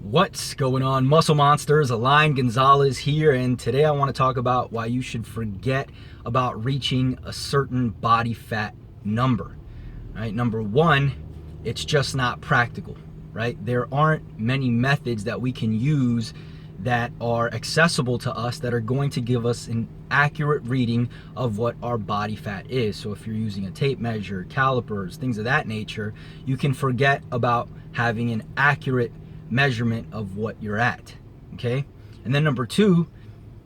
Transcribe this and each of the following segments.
What's going on, muscle monsters? Align Gonzalez here, and today I want to talk about why you should forget about reaching a certain body fat number. Right? Number one, it's just not practical. Right? There aren't many methods that we can use that are accessible to us that are going to give us an accurate reading of what our body fat is. So if you're using a tape measure, calipers, things of that nature, you can forget about having an accurate measurement of what you're at. Okay? And then number two,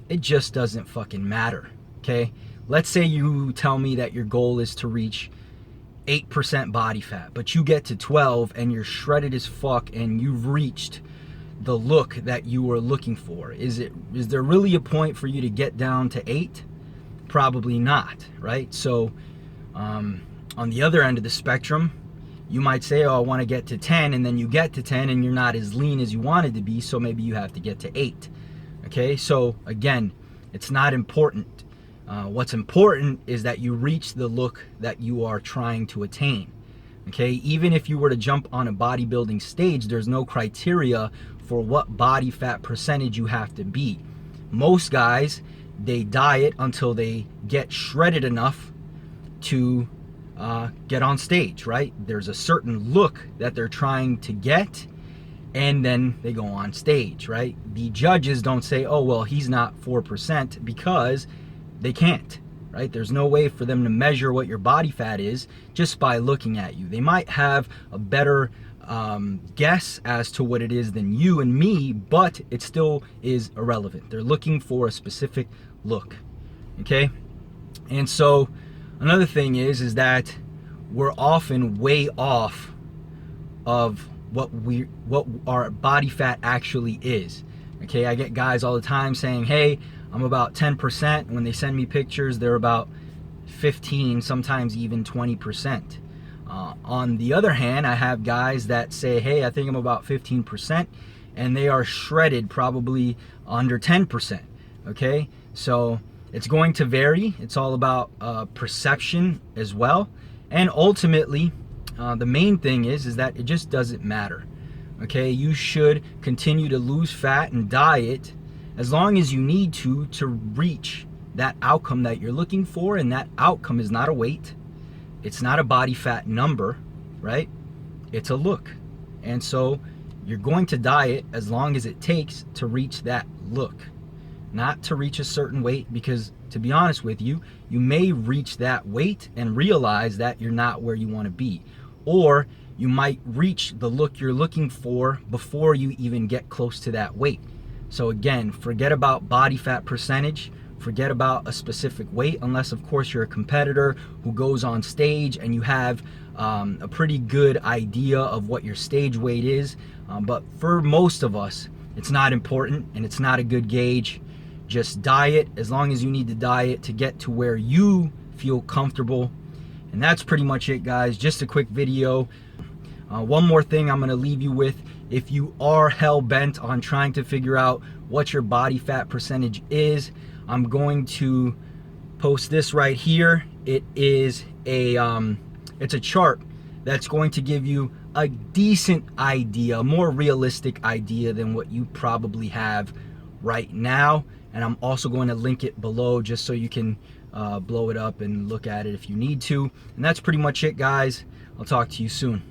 it just doesn't fucking matter. Okay? Let's say you tell me that your goal is to reach 8% body fat, but you get to 12 and you're shredded as fuck and you've reached the look that you were looking for. Is there really a point for you to get down to 8? Probably not, right? So on the other end of the spectrum, you might say, oh, I want to get to 10, and then you get to 10 and you're not as lean as you wanted to be, so maybe you have to get to 8. Okay, so again, it's not important. What's important is that you reach the look that you are trying to attain. Okay, even if you were to jump on a bodybuilding stage, there's no criteria for what body fat percentage you have to be. Most guys, they diet until they get shredded enough to get on stage, right? There's a certain look that they're trying to get, and then they go on stage, right? The judges don't say, oh, well, he's not 4%, because they can't, right? There's no way for them to measure what your body fat is just by looking at you. They might have a better guess as to what it is than you and me, but it still is irrelevant. They're looking for a specific look, okay? And so another thing is that we're often way off of what our body fat actually is. Okay, I get guys all the time saying, hey, I'm about 10%. When they send me pictures, they're about 15, sometimes even 20%. On the other hand, I have guys that say, hey, I think I'm about 15%, and they are shredded probably under 10%. Okay, so it's going to vary. It's all about perception as well. And ultimately, the main thing is that it just doesn't matter. Okay, you should continue to lose fat and diet as long as you need to reach that outcome that you're looking for. And that outcome is not a weight. It's not a body fat number, right? It's a look. And so you're going to diet as long as it takes to reach that look, not to reach a certain weight, because to be honest with you, you may reach that weight and realize that you're not where you want to be. Or you might reach the look you're looking for before you even get close to that weight. So again, forget about body fat percentage. Forget about a specific weight, unless of course you're a competitor who goes on stage and you have a pretty good idea of what your stage weight is. But for most of us, it's not important and it's not a good gauge. Just diet as long as you need to diet to get to where you feel comfortable. And that's pretty much it, guys. Just a quick video. One more thing I'm going to leave you with. If you are hell-bent on trying to figure out what your body fat percentage is, I'm going to post this right here. It is it's a chart that's going to give you a decent idea, a more realistic idea than what you probably have right now. And I'm also going to link it below just so you can blow it up and look at it if you need to. And that's pretty much it, guys. I'll talk to you soon.